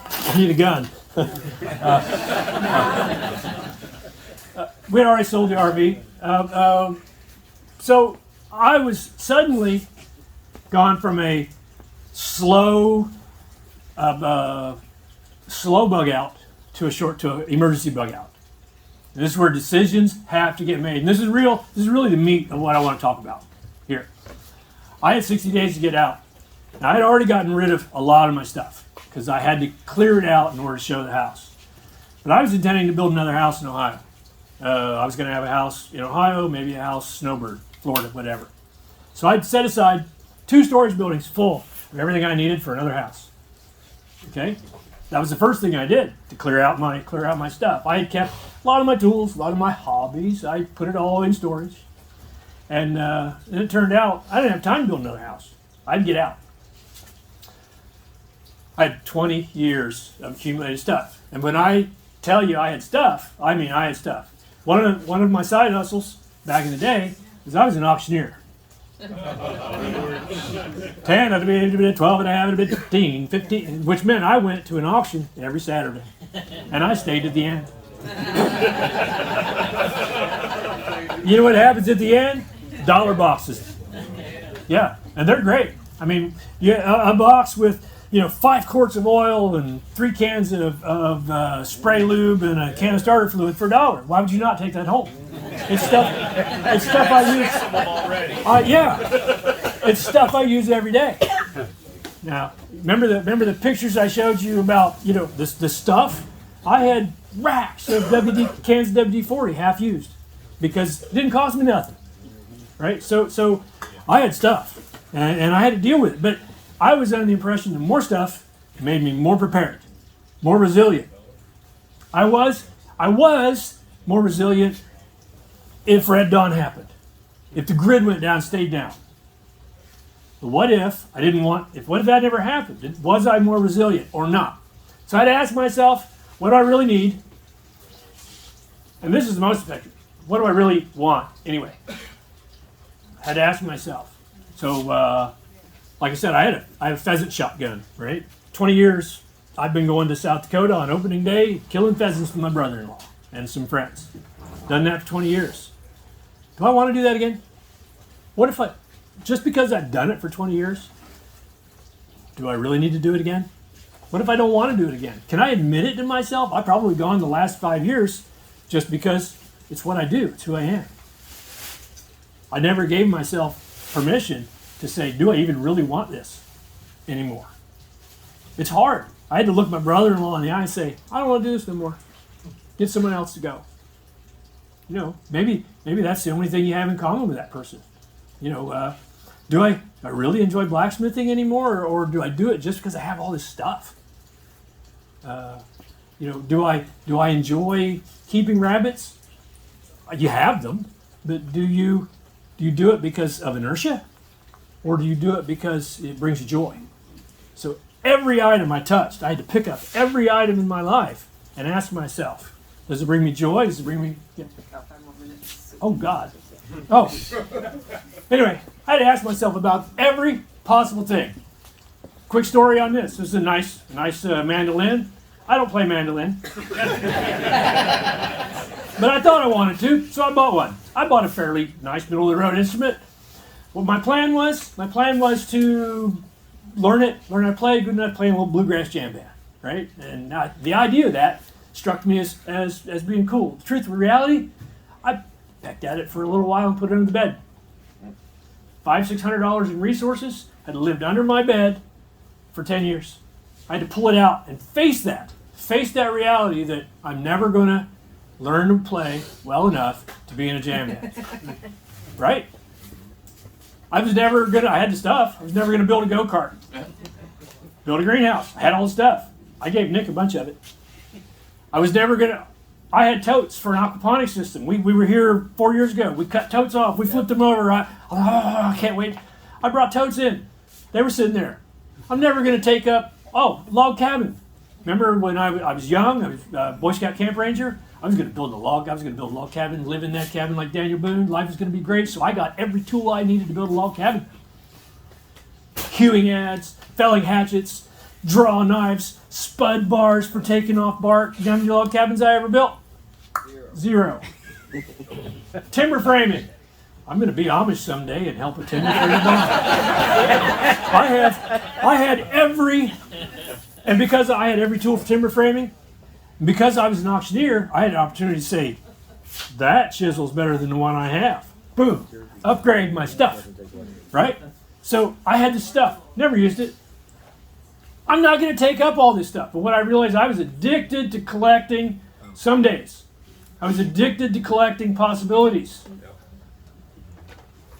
I need a gun. We had already sold the RV. So I was suddenly gone from a slow bug out to an emergency bug out. And this is where decisions have to get made. And this is really the meat of what I want to talk about here. I had 60 days to get out. Now, I had already gotten rid of a lot of my stuff because I had to clear it out in order to show the house. But I was intending to build another house in Ohio. I was going to have a house in Ohio, maybe a house, Snowbird, Florida, whatever. So I'd set aside 2 storage buildings full of everything I needed for another house. Okay? That was the first thing I did to clear out my stuff. I had kept a lot of my tools, a lot of my hobbies. I put it all in storage. And it turned out I didn't have time to build another house. I'd get out. I had 20 years of accumulated stuff. And when I tell you I had stuff, I mean I had stuff. One of my side hustles back in the day was I was an auctioneer. 10, I'd have been 12 and a half, I'd have been 15, which meant I went to an auction every Saturday. And I stayed at the end. You know what happens at the end? Dollar boxes. Yeah, and they're great. I mean, a box with 5 quarts of oil and 3 cans of spray lube and a can of starter fluid for $1. Why would you not take that home? It's stuff I use. It's stuff I use every day. Now, remember the pictures I showed you about the stuff? I had racks of cans of WD-40 half used because it didn't cost me nothing, right? So I had stuff and I had to deal with it, but I was under the impression that more stuff made me more prepared, more resilient. I was more resilient if Red Dawn happened, if the grid went down, stayed down. But what if that never happened? Was I more resilient or not? So I had to ask myself, what do I really need? And this is the most effective. What do I really want anyway? I had to ask myself. So, like I said, I have a pheasant shotgun, right? 20 years I've been going to South Dakota on opening day, killing pheasants with my brother-in-law and some friends. Done that for 20 years. Do I want to do that again? What if just because I've done it for 20 years, do I really need to do it again? What if I don't want to do it again? Can I admit it to myself? I've probably gone the last 5 years just because it's what I do. It's who I am. I never gave myself permission to say, do I even really want this anymore? It's hard. I had to look my brother-in-law in the eye and say, I don't want to do this no more. Get someone else to go. Maybe that's the only thing you have in common with that person. Do I really enjoy blacksmithing anymore, or do I do it just because I have all this stuff? Do I enjoy keeping rabbits? You have them, but do you do it because of inertia, or do you do it because it brings you joy? So every item I touched, I had to pick up every item in my life and ask myself, does it bring me joy? Does it bring me? Yeah. Oh God. Oh. Anyway, I had to ask myself about every possible thing. Quick story on this. This is a nice mandolin. I don't play mandolin. But I thought I wanted to, so I bought one. I bought a fairly nice middle-of-the-road instrument. What my plan was to learn how to play, good enough to play a little bluegrass jam band, right? And the idea of that struck me as being cool. The truth of reality, I pecked at it for a little while and put it under the bed. $500-600 in resources had lived under my bed for 10 years. I had to pull it out and face that reality that I'm never going to learn to play well enough to be in a jam band. Right? I had the stuff. I was never going to build a go-kart. Build a greenhouse. I had all the stuff. I gave Nick a bunch of it. I had totes for an aquaponics system. We were here 4 years ago. We cut totes off. We flipped them over. I can't wait. I brought totes in. They were sitting there. I'm never going to take up, log cabin. Remember when I was young, I was a Boy Scout Camp Ranger? I was going to build a log cabin, live in that cabin like Daniel Boone. Life was going to be great, so I got every tool I needed to build a log cabin. Hewing adze, felling hatchets, draw knives, spud bars for taking off bark. You know how many log cabins I ever built? Zero. Timber framing. I'm going to be Amish someday and help a timber framing barn. I had every, and because I had every tool for timber framing, because I was an auctioneer, I had an opportunity to say, that chisel's better than the one I have. Boom. Upgrade my stuff. Right? So I had this stuff. Never used it. I'm not going to take up all this stuff. But what I realized, I was addicted to collecting some days. I was addicted to collecting possibilities.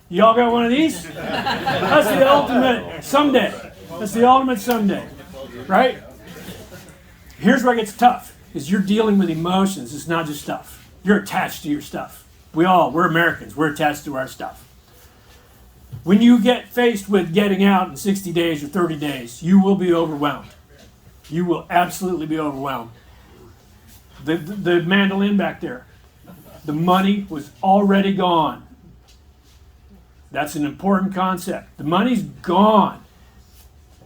Y'all got one of these? That's the ultimate someday. That's the ultimate someday. Right? Here's where it gets tough. Is you're dealing with emotions. It's not just stuff. You're attached to your stuff. We're Americans. We're attached to our stuff. When you get faced with getting out in 60 days or 30 days, you will be overwhelmed. You will absolutely be overwhelmed. The mandolin back there, the money was already gone. That's an important concept. The money's gone.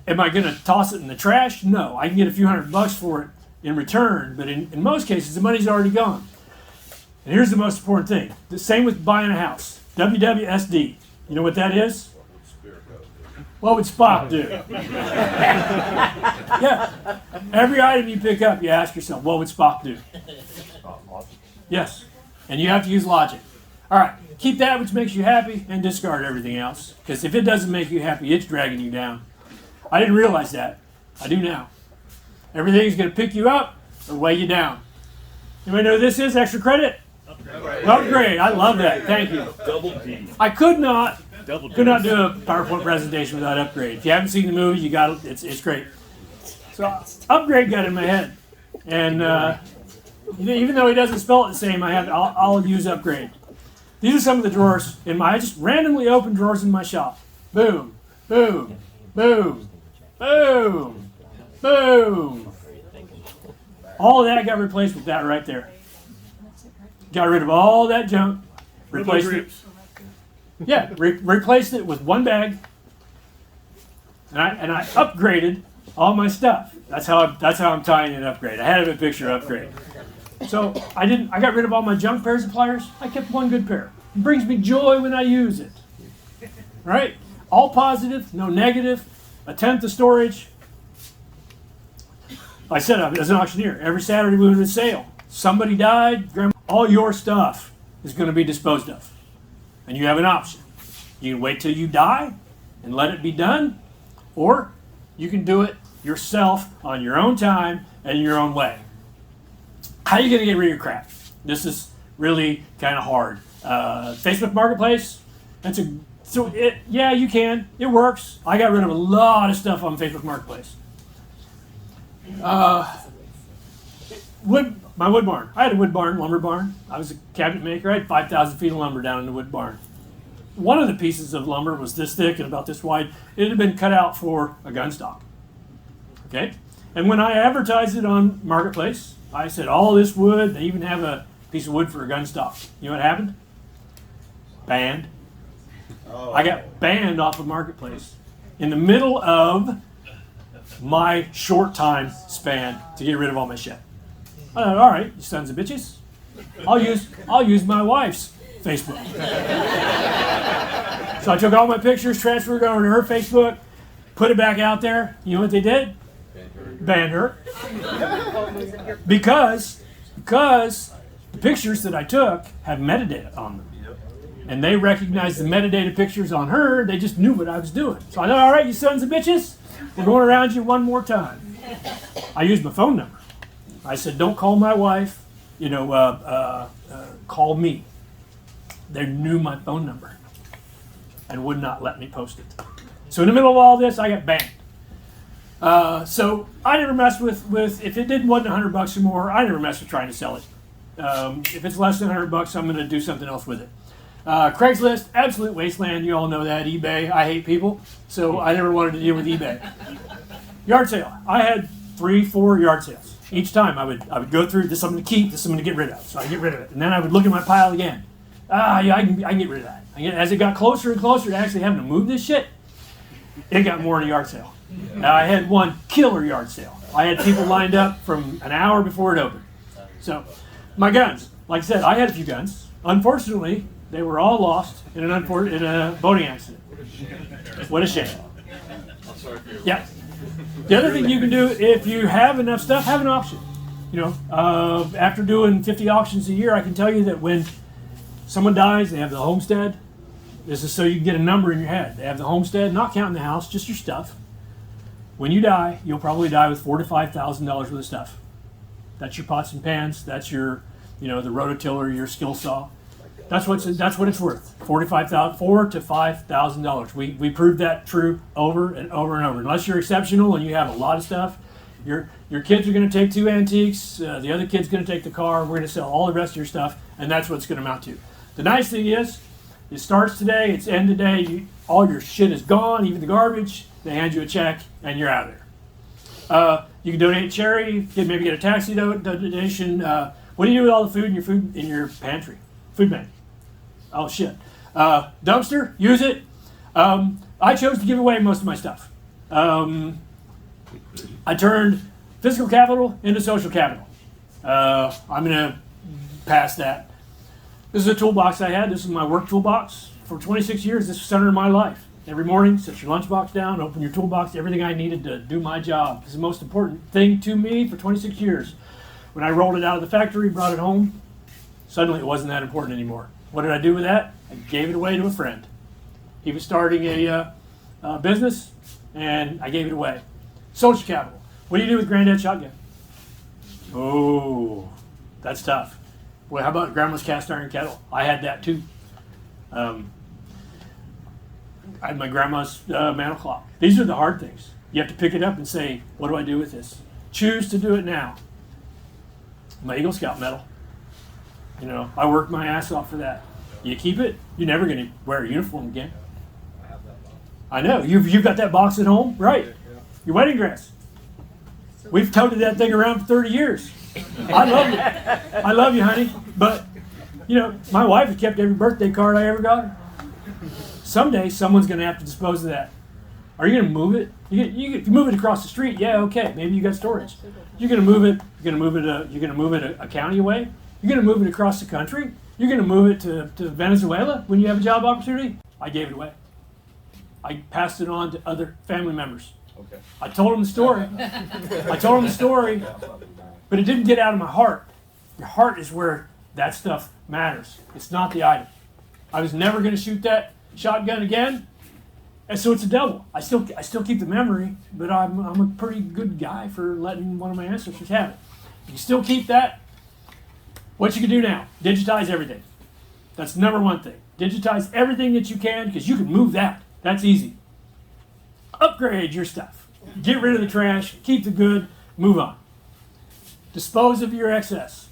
Am I going to toss it in the trash? No. I can get a few $100 for it in return, but in most cases, the money's already gone. And here's the most important thing. The same with buying a house. WWSD. You know what that is? What would Spock do? Yeah. Every item you pick up, you ask yourself, what would Spock do? Yes. And you have to use logic. All right. Keep that which makes you happy and discard everything else. Because if it doesn't make you happy, it's dragging you down. I didn't realize that. I do now. Everything's going to pick you up or weigh you down. Anybody know what this is? Extra credit? Upgrade. I love that. Thank you. Double D. I could not do a PowerPoint presentation without Upgrade. If you haven't seen the movie, you got it. It's great. So Upgrade got in my head, and even though he doesn't spell it the same, I'll use Upgrade. These are some of the drawers I just randomly open drawers in my shop. Boom, boom, boom, boom, boom. All of that got replaced with that right there. Got rid of all that junk. Replaced it. Yeah, replaced it with one bag. And I upgraded all my stuff. That's how I'm tying in Upgrade. I had a picture of Upgrade. So I got rid of all my junk pairs of pliers. I kept one good pair. It brings me joy when I use it. Right? All positive, no negative. A tenth of storage. I said as an auctioneer, every Saturday we went to sale. Somebody died, all your stuff is going to be disposed of. And you have an option. You can wait till you die and let it be done, or you can do it yourself on your own time and your own way. How are you going to get rid of your crap? This is really kind of hard. Facebook Marketplace, yeah, you can. It works. I got rid of a lot of stuff on Facebook Marketplace. my wood barn. I had a wood barn, lumber barn. I was a cabinet maker. I had 5,000 feet of lumber down in the wood barn. One of the pieces of lumber was this thick and about this wide. It had been cut out for a gun stock. Okay? And when I advertised it on Marketplace, I said, all this wood, they even have a piece of wood for a gun stock. You know what happened? Banned. Oh. I got banned off of Marketplace in the middle of my short time span to get rid of all my shit. I thought, all right, you sons of bitches, I'll use my wife's Facebook. So I took all my pictures, transferred it over to her Facebook, put it back out there. You know what they did? Banned her. Because the pictures that I took have metadata on them. And they recognized the metadata pictures on her. They just knew what I was doing. So I thought, all right, you sons of bitches, we're going around you one more time. I used my phone number. I said, don't call my wife, call me. They knew my phone number and would not let me post it. So in the middle of all this, I got banned. So I never messed with if it wasn't $100 or more, I never messed with trying to sell it. If it's less than $100, I'm going to do something else with it. Craigslist, absolute wasteland. You all know that. eBay, I hate people, so I never wanted to deal with eBay. Yard sale. I had 3-4 yard sales. Each time I would go through this. I'm going to keep this. I'm going to get rid of. So I get rid of it, and then I would look at my pile again. Yeah, I can get rid of that. As it got closer and closer to actually having to move this shit, it got more in a yard sale. Now I had one killer yard sale. I had people lined up from an hour before it opened. So my guns, like I said, I had a few guns. Unfortunately, they were all lost in a boating accident. What a shame. Yeah. The other thing you can do, if you have enough stuff, have an auction. After doing 50 auctions a year, I can tell you that when someone dies, they have the homestead. This is so you can get a number in your head. They have the homestead, not counting the house, just your stuff. When you die, you'll probably die with $4,000 to $5,000 worth of stuff. That's your pots and pans. That's your, the rototiller, your skill saw. That's what it's worth. $4,000 to $5,000. We proved that true over and over and over. Unless you're exceptional and you have a lot of stuff, your kids are going to take 2 antiques. The other kid's going to take the car. We're going to sell all the rest of your stuff, and that's what it's going to amount to. The nice thing is, it starts today. It's end today. All your shit is gone, even the garbage. They hand you a check, and you're out of there. You can donate to charity. Maybe get a taxi donation. What do you do with all the food in your pantry? Food bank. Oh shit. Dumpster, use it. I chose to give away most of my stuff. I turned physical capital into social capital. I'm going to pass that. This is a toolbox I had. This is my work toolbox. For 26 years, this was the center of my life. Every morning, set your lunchbox down, open your toolbox, everything I needed to do my job. This is the most important thing to me for 26 years. When I rolled it out of the factory, brought it home, suddenly it wasn't that important anymore. What did I do with that? I gave it away to a friend. He was starting a business, and I gave it away. Social capital. What do you do with Granddad's shotgun? Oh, that's tough. Well, how about Grandma's cast iron kettle? I had that too. I had my grandma's mantle clock. These are the hard things. You have to pick it up and say, what do I do with this? Choose to do it now. My Eagle Scout medal. I worked my ass off for that. You keep it, you're never going to wear a uniform again. I know. You've got that box at home? Right. Your wedding dress. We've toted that thing around for 30 years. I love you. I love you, honey. But, my wife has kept every birthday card I ever got her. Someday, someone's going to have to dispose of that. Are you going to move it? You move it across the street, yeah, okay. Maybe you got storage. You're going to move it. You're going to move it a county away. You're going to move it across the country. You're going to move it to Venezuela when you have a job opportunity. I gave it away. I passed it on to other family members. Okay. I told them the story. But it didn't get out of my heart. Your heart is where that stuff matters. It's not the item. I was never going to shoot that shotgun again. And so it's a double. I still keep the memory, but I'm a pretty good guy for letting one of my ancestors have it. You can still keep that. What you can do now, digitize everything. That's the number one thing. Digitize everything that you can, because you can move that. That's easy. Upgrade your stuff. Get rid of the trash, keep the good, move on. Dispose of your excess.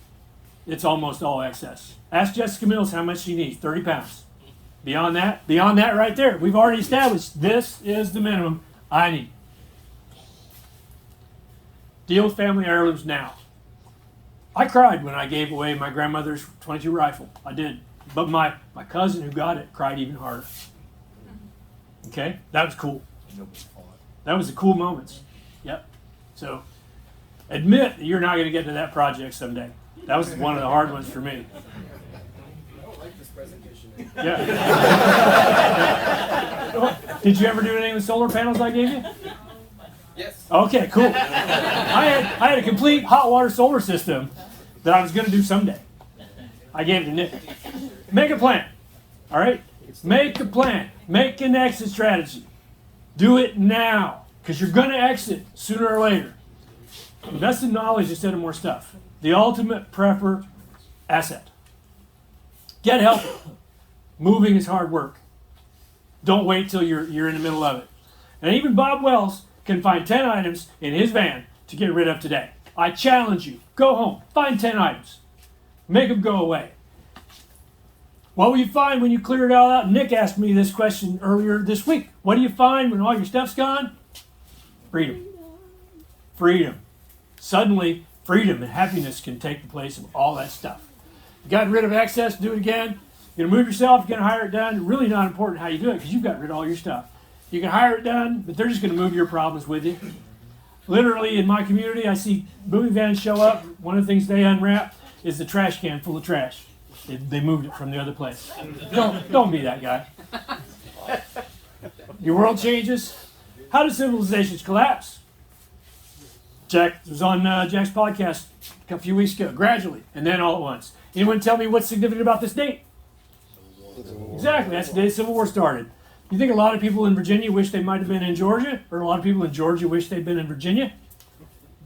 It's almost all excess. Ask Jessica Mills how much she needs, 30 pounds. Beyond that right there, we've already established this is the minimum I need. Deal with family heirlooms now. I cried when I gave away my grandmother's .22 rifle. I did. But my cousin who got it cried even harder. Okay? That was cool. That was the cool moments. Yep. So admit that you're not going to get to that project someday. That was one of the hard ones for me. I don't like this presentation. Yeah. Did you ever do anything with solar panels I gave you? Yes. Okay, cool. I had a complete hot water solar system that I was going to do someday. I gave it to Nick. Make a plan. All right? Make a plan. Make an exit strategy. Do it now, because you're going to exit sooner or later. Invest in knowledge instead of more stuff. The ultimate prepper asset. Get help. Moving is hard work. Don't wait till you're in the middle of it. And even Bob Wells can find 10 items in his van to get rid of today. I challenge you. Go home. Find 10 items. Make them go away. What will you find when you clear it all out? Nick asked me this question earlier this week. What do you find when all your stuff's gone? Freedom. Freedom. Suddenly, freedom and happiness can take the place of all that stuff. You got rid of excess, do it again. You're going to move yourself, you're going to hire it done. Really not important how you do it because you've got rid of all your stuff. You can hire it done, but they're just going to move your problems with you. Literally, in my community, I see moving vans show up. One of the things they unwrap is the trash can full of trash. They moved it from the other place. Don't be that guy. Your world changes. How do civilizations collapse? Jack was on Jack's podcast a few weeks ago. Gradually, and then all at once. Anyone tell me what's significant about this date? Exactly. That's the day the Civil War started. You think a lot of people in Virginia wish they might have been in Georgia? Or a lot of people in Georgia wish they'd been in Virginia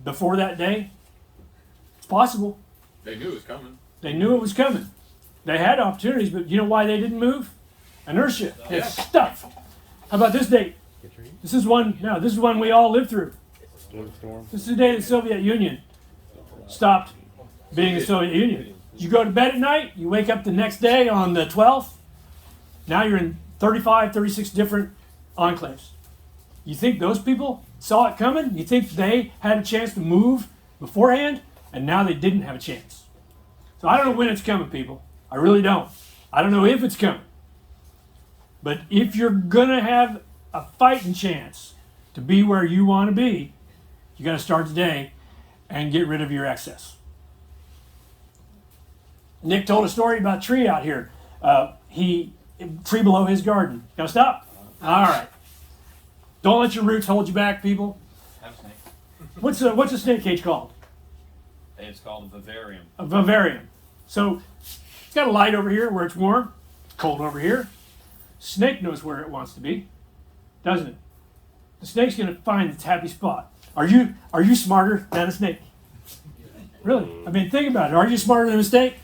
before that day? It's possible. They knew it was coming. They knew it was coming. They had opportunities, but you know why they didn't move? Inertia. It's stuff. How about this date? This is one we all lived through. This is the day the Soviet Union stopped being the Soviet Union. You go to bed at night, you wake up the next day on the 12th, now you're in 35, 36 different enclaves. You think those people saw it coming? You think they had a chance to move beforehand? And now they didn't have a chance. So I don't know when it's coming, people. I really don't. I don't know if it's coming. But if you're going to have a fighting chance to be where you want to be, you got to start today and get rid of your excess. Nick told a story about a tree out here. Tree below his garden. Got to stop? All right. Don't let your roots hold you back, people. Have a snake. What's a snake cage called? It's called a vivarium. A vivarium. So it's got a light over here where it's warm. It's cold over here. Snake knows where it wants to be, doesn't it? The snake's going to find its happy spot. Are you smarter than a snake? Really? I mean, think about it. Are you smarter than a snake?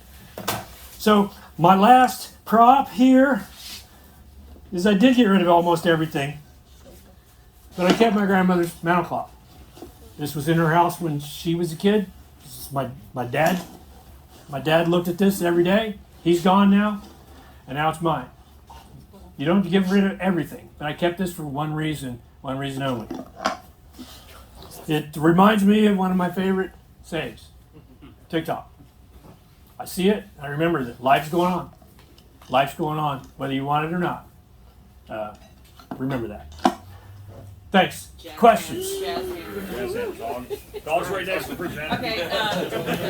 So my last prop here is I did get rid of almost everything, but I kept my grandmother's mantel clock. This was in her house when she was a kid. This is my dad. My dad looked at this every day. He's gone now, and now it's mine. You don't have to get rid of everything, but I kept this for one reason only. It reminds me of one of my favorite sayings, TikTok. I see it, I remember that life's going on. Life's going on, whether you want it or not. Remember that. Thanks. Questions? Dog's right next to the presenter. Okay.